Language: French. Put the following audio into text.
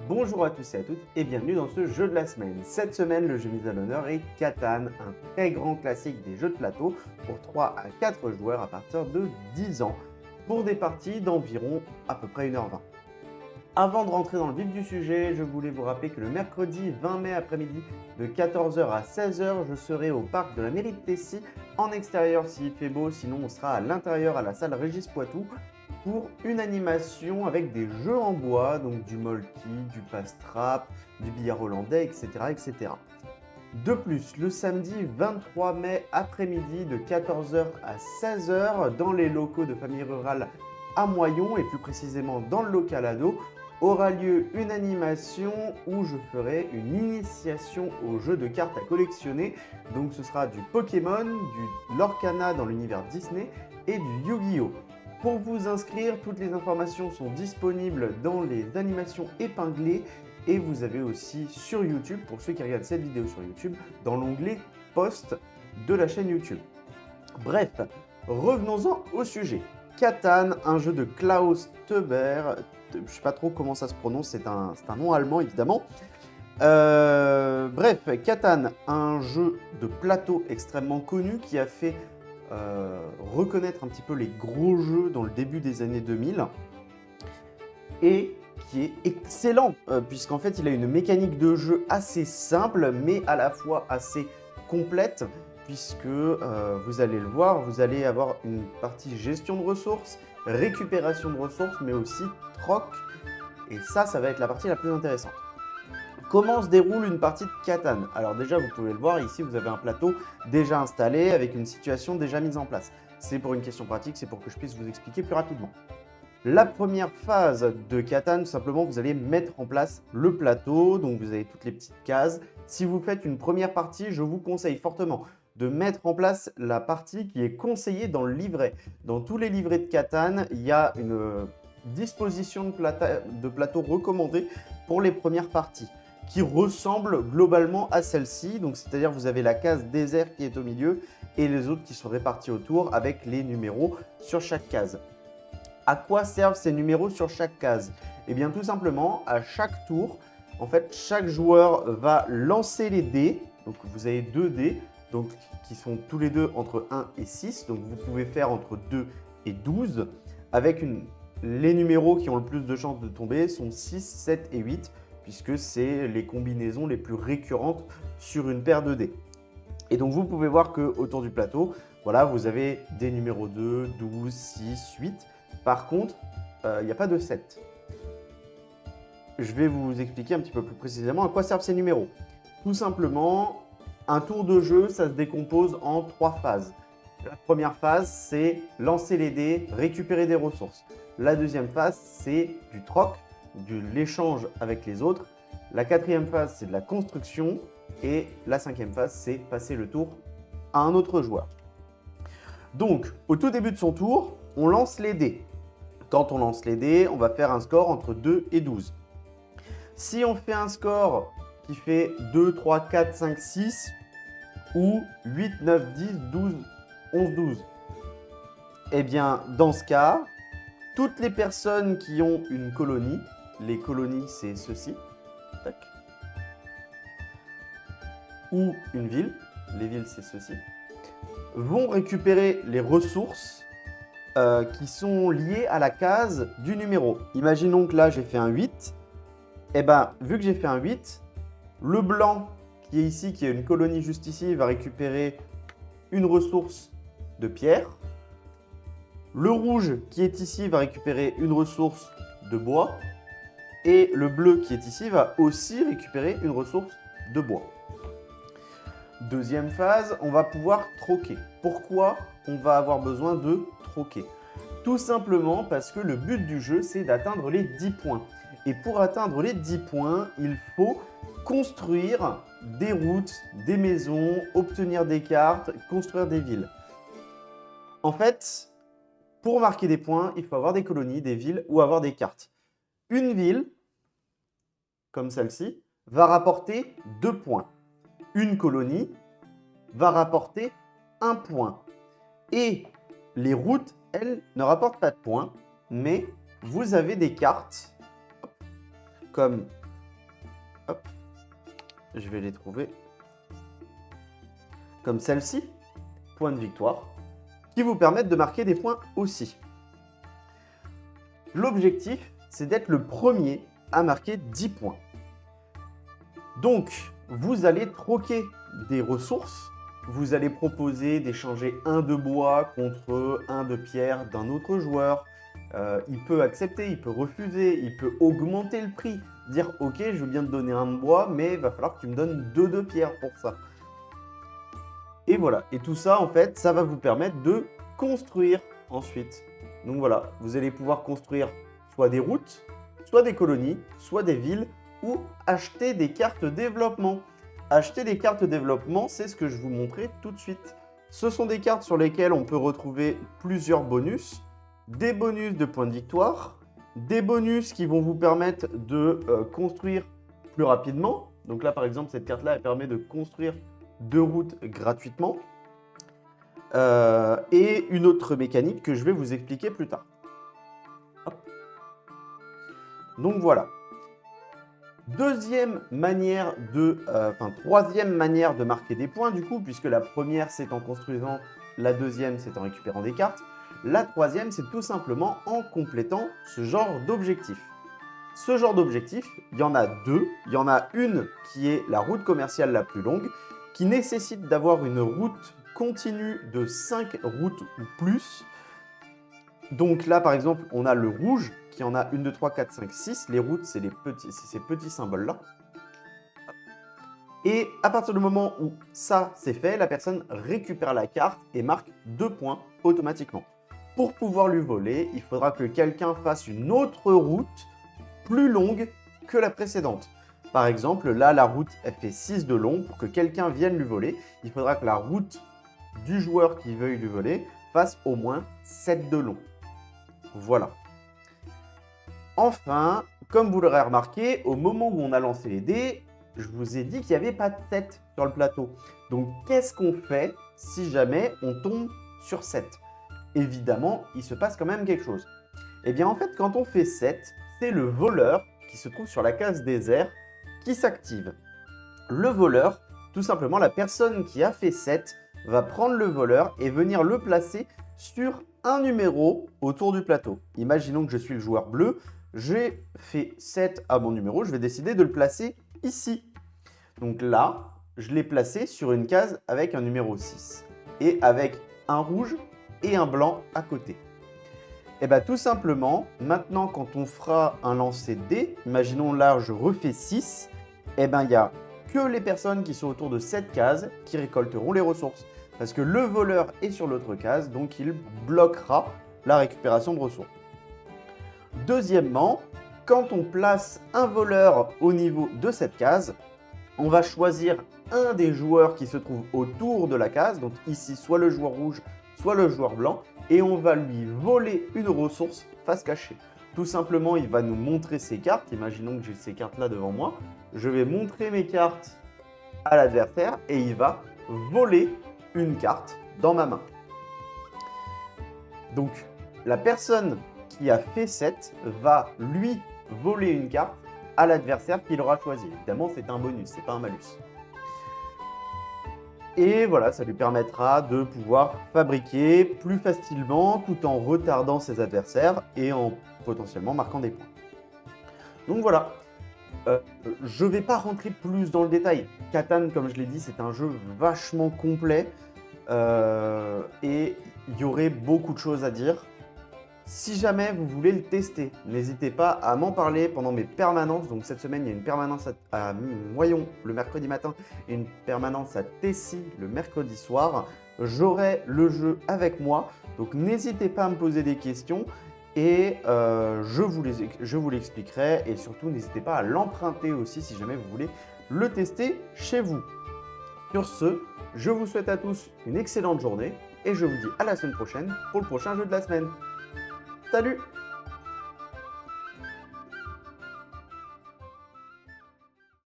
Bonjour à tous et à toutes et bienvenue dans ce jeu de la semaine. Cette semaine, le jeu mis à l'honneur est Catan, un très grand classique des jeux de plateau pour 3 à 4 joueurs à partir de 10 ans, pour des parties d'environ à peu près 1h20. Avant de rentrer dans le vif du sujet, je voulais vous rappeler que le mercredi 20 mai après-midi de 14h à 16h, je serai au parc de la mairie de Tessy en extérieur s'il fait beau, sinon on sera à l'intérieur à la salle Régis Poitou pour une animation avec des jeux en bois, donc du molki, du pastrap, du billard hollandais, etc., etc. De plus, le samedi 23 mai après-midi de 14h à 16h, dans les locaux de Famille Rurale à Moyon, et plus précisément dans le local ado, aura lieu une animation où je ferai une initiation au jeu de cartes à collectionner. Donc ce sera du Pokémon, du Lorcana dans l'univers Disney et du Yu-Gi-Oh! Pour vous inscrire, toutes les informations sont disponibles dans les animations épinglées et vous avez aussi sur YouTube, pour ceux qui regardent cette vidéo sur YouTube, dans l'onglet Post de la chaîne YouTube. Bref, revenons-en au sujet. Catan, un jeu de Klaus Teuber, je ne sais pas trop comment ça se prononce, c'est un nom allemand évidemment. Bref, Catan, un jeu de plateau extrêmement connu qui a fait reconnaître un petit peu les gros jeux dans le début des années 2000 et qui est excellent puisqu'en fait il a une mécanique de jeu assez simple mais à la fois assez complète puisque vous allez le voir, vous allez avoir une partie gestion de ressources, récupération de ressources mais aussi troc et ça va être la partie la plus intéressante. Comment se déroule une partie de Catan? Alors déjà, vous pouvez le voir, ici vous avez un plateau déjà installé avec une situation déjà mise en place. C'est pour une question pratique, c'est pour que je puisse vous expliquer plus rapidement. La première phase de Catan, tout simplement, vous allez mettre en place le plateau, donc vous avez toutes les petites cases. Si vous faites une première partie, je vous conseille fortement de mettre en place la partie qui est conseillée dans le livret. Dans tous les livrets de Catan, il y a une disposition de plateau recommandée pour les premières parties, qui ressemble globalement à celle-ci. Donc, c'est-à-dire vous avez la case désert qui est au milieu et les autres qui sont répartis autour avec les numéros sur chaque case. À quoi servent ces numéros sur chaque case? Eh bien, tout simplement, à chaque tour, en fait, chaque joueur va lancer les dés. Donc, vous avez 2 dés donc, qui sont tous les deux entre 1 et 6. Donc, vous pouvez faire entre 2 et 12. Avec les numéros qui ont le plus de chances de tomber sont 6, 7 et 8. Puisque c'est les combinaisons les plus récurrentes sur une paire de dés. Et donc vous pouvez voir qu'autour du plateau, voilà, vous avez des numéros 2, 12, 6, 8. Par contre, il n'y a pas de 7. Je vais vous expliquer un petit peu plus précisément à quoi servent ces numéros. Tout simplement, un tour de jeu, ça se décompose en 3 phases. La première phase, c'est lancer les dés, récupérer des ressources. La deuxième phase, c'est du troc, de l'échange avec les autres. La quatrième phase, c'est de la construction. Et la cinquième phase, c'est passer le tour à un autre joueur. Donc, au tout début de son tour, on lance les dés. Quand on lance les dés, on va faire un score entre 2 et 12. Si on fait un score qui fait 2, 3, 4, 5, 6 ou 8, 9, 10, 12, 11, 12, eh bien, dans ce cas, toutes les personnes qui ont une colonie, les colonies, c'est ceci, tac, ou une ville, les villes, c'est ceci, vont récupérer les ressources qui sont liées à la case du numéro. Imaginons que là, j'ai fait un 8. Eh bien, vu que j'ai fait un 8, le blanc qui est ici, qui a une colonie juste ici, va récupérer une ressource de pierre. Le rouge qui est ici va récupérer une ressource de bois. Et le bleu qui est ici va aussi récupérer une ressource de bois. Deuxième phase, on va pouvoir troquer. Pourquoi on va avoir besoin de troquer? Tout simplement parce que le but du jeu, c'est d'atteindre les 10 points. Et pour atteindre les 10 points, il faut construire des routes, des maisons, obtenir des cartes, construire des villes. En fait, pour marquer des points, il faut avoir des colonies, des villes ou avoir des cartes. Une ville, comme celle-ci, va rapporter 2 points. Une colonie va rapporter 1 point. Et les routes, elles, ne rapportent pas de points, mais vous avez des cartes, comme je vais les trouver comme celle-ci, point de victoire, qui vous permettent de marquer des points aussi. L'objectif, c'est d'être le premier à marquer 10 points. Donc, vous allez troquer des ressources. Vous allez proposer d'échanger un de bois contre un de pierre d'un autre joueur. Il peut accepter, il peut refuser, il peut augmenter le prix. Dire « Ok, je veux bien te donner un de bois, mais il va falloir que tu me donnes 2 de pierre pour ça. » Et voilà. Et tout ça, en fait, ça va vous permettre de construire ensuite. Donc voilà, vous allez pouvoir construire soit des routes, soit des colonies, soit des villes, ou acheter des cartes développement. Acheter des cartes développement, c'est ce que je vous montrais tout de suite. Ce sont des cartes sur lesquelles on peut retrouver plusieurs bonus, des bonus de points de victoire, des bonus qui vont vous permettre de construire plus rapidement. Donc là, par exemple, cette carte-là, elle permet de construire 2 routes gratuitement. Et une autre mécanique que je vais vous expliquer plus tard. Hop. Donc voilà. Troisième manière de marquer des points du coup, puisque la première c'est en construisant, la deuxième c'est en récupérant des cartes. La troisième c'est tout simplement en complétant ce genre d'objectif. Ce genre d'objectif, il y en a 2. Il y en a une qui est la route commerciale la plus longue, qui nécessite d'avoir une route continue de 5 routes ou plus. Donc là, par exemple, on a le rouge qui en a 1, 2, 3, 4, 5, 6. Les routes, c'est ces petits symboles-là. Et à partir du moment où ça, c'est fait, la personne récupère la carte et marque 2 points automatiquement. Pour pouvoir lui voler, il faudra que quelqu'un fasse une autre route plus longue que la précédente. Par exemple, là, la route, elle fait 6 de long. Pour que quelqu'un vienne lui voler, il faudra que la route du joueur qui veuille lui voler fasse au moins 7 de long. Voilà. Enfin, comme vous l'aurez remarqué, au moment où on a lancé les dés, je vous ai dit qu'il n'y avait pas de 7 sur le plateau. Donc, qu'est-ce qu'on fait si jamais on tombe sur 7? Évidemment, il se passe quand même quelque chose. Eh bien, en fait, quand on fait 7, c'est le voleur qui se trouve sur la case désert qui s'active. Le voleur, tout simplement, la personne qui a fait 7 va prendre le voleur et venir le placer sur un numéro autour du plateau. Imaginons que je suis le joueur bleu, j'ai fait 7 à mon numéro, je vais décider de le placer ici. Donc là, je l'ai placé sur une case avec un numéro 6 et avec un rouge et un blanc à côté. Et bien tout simplement, maintenant quand on fera un lancer de dés, imaginons là je refais 6, et bien il n'y a que les personnes qui sont autour de cette case qui récolteront les ressources. Parce que le voleur est sur l'autre case, donc il bloquera la récupération de ressources. Deuxièmement, quand on place un voleur au niveau de cette case, on va choisir un des joueurs qui se trouve autour de la case, donc ici soit le joueur rouge, soit le joueur blanc, et on va lui voler une ressource face cachée. Tout simplement, il va nous montrer ses cartes. Imaginons que j'ai ces cartes-là devant moi. Je vais montrer mes cartes à l'adversaire et il va voler une carte dans ma main. Donc, la personne qui a fait 7 va lui voler une carte à l'adversaire qu'il aura choisi. Évidemment, c'est un bonus, c'est pas un malus. Et voilà, ça lui permettra de pouvoir fabriquer plus facilement tout en retardant ses adversaires et en potentiellement marquant des points. Donc voilà, je ne vais pas rentrer plus dans le détail. Catan, comme je l'ai dit, c'est un jeu vachement complet et il y aurait beaucoup de choses à dire. Si jamais vous voulez le tester, n'hésitez pas à m'en parler pendant mes permanences. Donc cette semaine, il y a une permanence à Moyon le mercredi matin et une permanence à Tessy le mercredi soir. J'aurai le jeu avec moi, donc n'hésitez pas à me poser des questions et je vous l'expliquerai. Et surtout, n'hésitez pas à l'emprunter aussi si jamais vous voulez le tester chez vous. Sur ce, je vous souhaite à tous une excellente journée et je vous dis à la semaine prochaine pour le prochain jeu de la semaine. Salut!